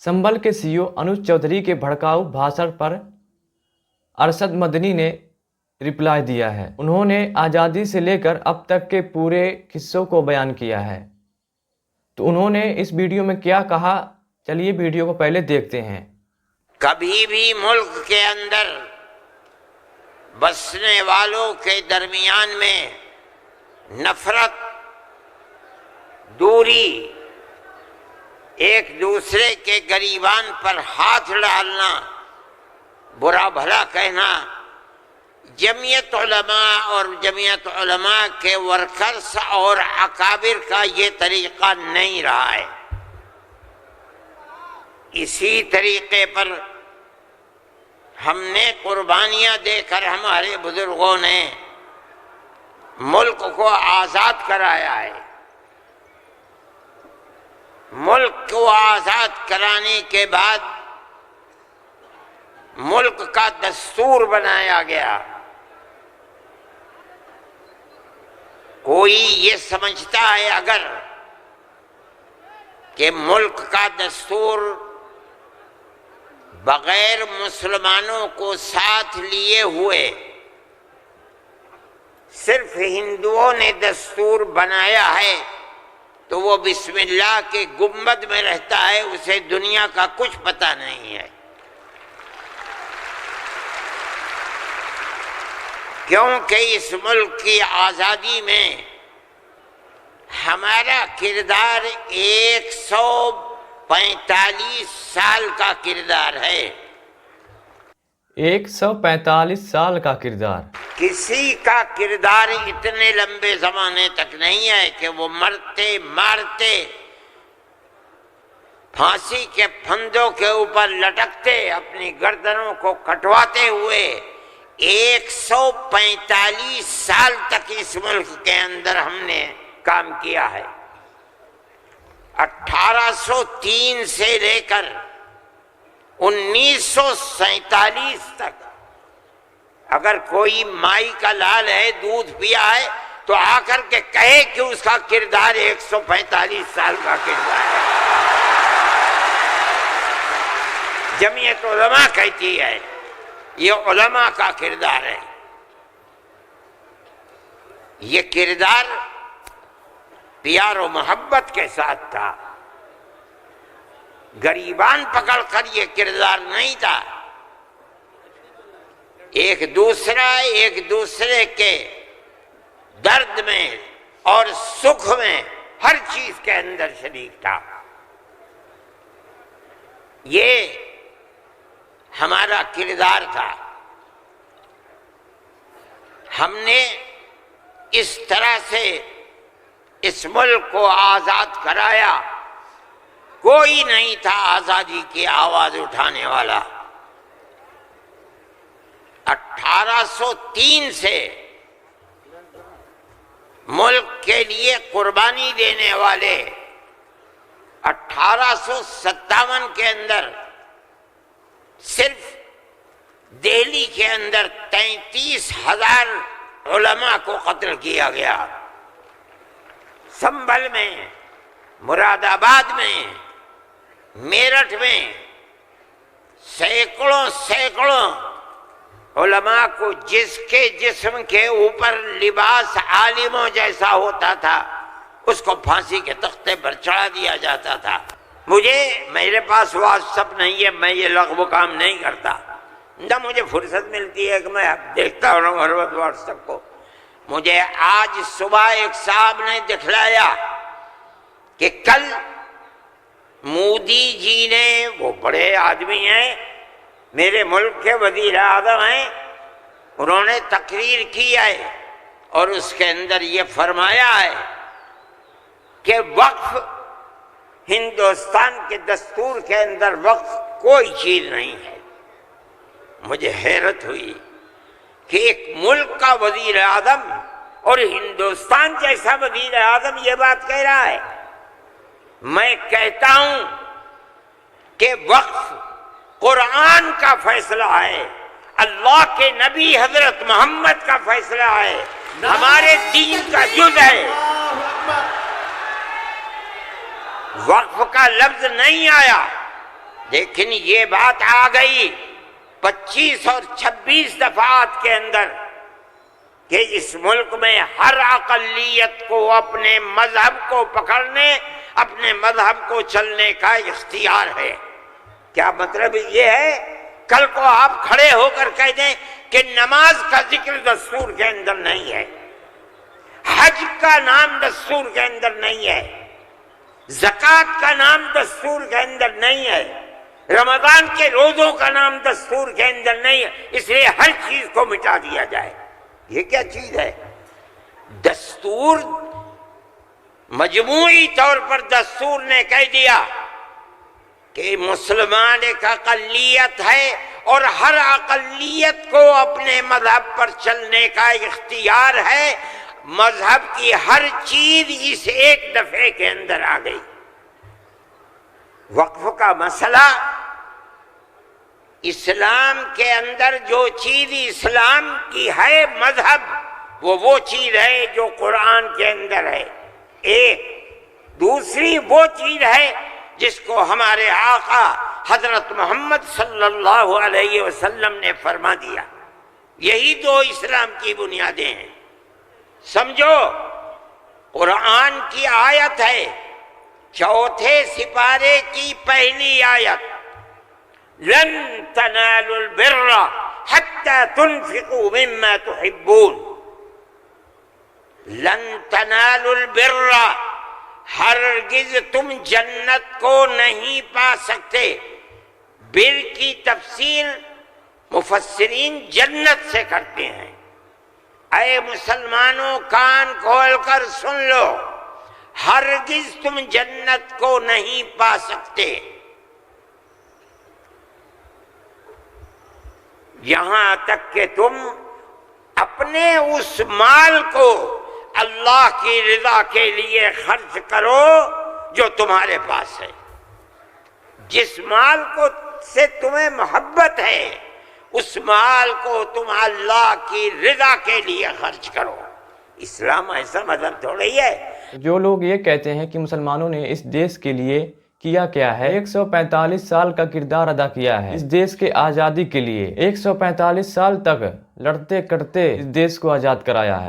संभल के सीईओ अनुज चौधरी के भड़काऊ भाषण पर अरशद मदनी ने रिप्लाई दिया है। उन्होंने आज़ादी से लेकर अब तक के पूरे किस्सों को बयान किया है। तो उन्होंने इस वीडियो में क्या कहा, चलिए वीडियो को पहले देखते हैं। कभी भी मुल्क के अंदर बसने वालों के दरमियान में नफरत, दूरी, एक दूसरे के गरीबान पर हाथ डालना, बुरा भला कहना, जमीयत उलमा और जमीयत उलमा के वर्कर्स और अकाबिर का ये तरीक़ा नहीं रहा है। इसी तरीक़े पर हमने कुर्बानियाँ देकर हमारे बुजुर्गों ने मुल्क को आज़ाद कराया है। मुल्क को आज़ाद कराने के बाद मुल्क का दस्तूर बनाया गया। कोई ये समझता है अगर कि मुल्क का दस्तूर बगैर मुसलमानों को साथ लिए हुए सिर्फ हिंदुओं ने दस्तूर बनाया है तो वो बिस्मिल्लाह के गुंबद में रहता है, उसे दुनिया का कुछ पता नहीं है। क्योंकि इस मुल्क की आज़ादी में हमारा किरदार 145 साल का किरदार है। 145 साल का किरदार। किसी का किरदार इतने लंबे ज़माने तक नहीं है कि वो मरते मारते फांसी के फंदों के ऊपर लटकते अपनी गर्दनों को कटवाते हुए 145 साल तक इस मुल्क के अंदर हमने काम किया है। 1803 से लेकर 1947 तक अगर कोई माई का लाल है, दूध पिया है, तो आकर के कहे कि उसका किरदार 145 साल का किरदार है। जमीयत उलमा कहती है ये उलमा का किरदार है। ये किरदार प्यार और मोहब्बत के साथ था, गरीबान पकड़कर ये किरदार नहीं था। एक दूसरे के दर्द में और सुख में हर चीज के अंदर शरीक था। ये हमारा किरदार था। हमने इस तरह से इस मुल्क को आज़ाद कराया। कोई नहीं था आज़ादी की आवाज उठाने वाला। 1803 से मुल्क के लिए कुर्बानी देने वाले 1857 के अंदर सिर्फ दिल्ली के अंदर 33,000 उलमा को कत्ल किया गया। संभल में, मुरादाबाद में, मेरठ में सैकड़ों उलमा को जिसके जिस्म के ऊपर लिबास आलिमों जैसा होता था उसको फांसी के तख्ते पर चढ़ा दिया जाता था। मेरे पास व्हाट्सएप नहीं है, मैं ये लग़्व काम नहीं करता, न मुझे फुर्सत मिलती है कि मैं देखता हूँ हर वक्त व्हाट्सएप को। मुझे आज सुबह एक साहब ने दिखलाया कि कल मोदी जी ने, वो बड़े आदमी हैं, मेरे मुल्क के वज़ीर आज़म हैं, उन्होंने तकरीर की है और उसके अंदर ये फरमाया है कि वक्फ हिंदुस्तान के दस्तूर के अंदर वक्फ कोई चीज नहीं है। मुझे हैरत हुई कि एक मुल्क का वज़ीर आज़म और हिंदुस्तान जैसा वज़ीर आज़म ये बात कह रहा है। मैं कहता हूं कि वक्फ कुरान का फैसला है, अल्लाह के नबी हजरत मोहम्मद का फैसला है, हमारे दीन का जुज़ है। वक्फ का लफ्ज नहीं आया, لیکن یہ بات آ گئی 25 اور 26 دفعات کے اندر کہ اس ملک میں ہر اقلیت کو اپنے مذہب کو پکڑنے، اپنے مذہب کو چلنے کا اختیار ہے۔ کیا مطلب یہ ہے؟ کل کو آپ کھڑے ہو کر کہہ دیں کہ نماز کا ذکر دستور کے اندر نہیں ہے، حج کا نام دستور کے اندر نہیں ہے، زکوٰۃ کا نام دستور کے اندر نہیں ہے، رمضان کے روزوں کا نام دستور کے اندر نہیں ہے، اس لیے ہر چیز کو مٹا دیا جائے۔ یہ کیا چیز ہے؟ دستور مجموعی طور پر دستور نے کہہ دیا کہ مسلمان ایک اقلیت ہے اور ہر اقلیت کو اپنے مذہب پر چلنے کا اختیار ہے۔ مذہب کی ہر چیز اس ایک دفعے کے اندر آ گئی۔ وقف کا مسئلہ، اسلام کے اندر جو چیز اسلام کی ہے مذہب، وہ چیز ہے جو قرآن کے اندر ہے ایک۔ دوسری وہ چیز ہے جس کو ہمارے آقا حضرت محمد صلی اللہ علیہ وسلم نے فرما دیا۔ یہی دو اسلام کی بنیادیں ہیں۔ سمجھو، قرآن کی آیت ہے 4 سپارے کی پہلی آیت، لن تنالوا البر حتى تنفقوا مما تحبون۔ لن تنالوا البر، ہرگز تم جنت کو نہیں پا سکتے۔ بر کی تفسیر مفسرین جنت سے کرتے ہیں۔ اے مسلمانوں، کان کھول کر سن لو، ہرگز تم جنت کو نہیں پا سکتے یہاں تک کہ تم اپنے اس مال کو اللہ کی رضا کے لیے خرچ کرو جو تمہارے پاس ہے۔ جس مال کو سے تمہیں محبت ہے، اس مال کو تم اللہ کی رضا کے لیے خرچ کرو۔ اسلام ایسا مذہب تھوڑی ہے۔ جو لوگ یہ کہتے ہیں کہ مسلمانوں نے اس دیش کے لیے کیا ہے، 145 سال کا کردار ادا کیا ہے اس دیش کے آزادی کے لیے، 145 سال تک لڑتے کٹتے اس دیش کو آزاد کرایا ہے۔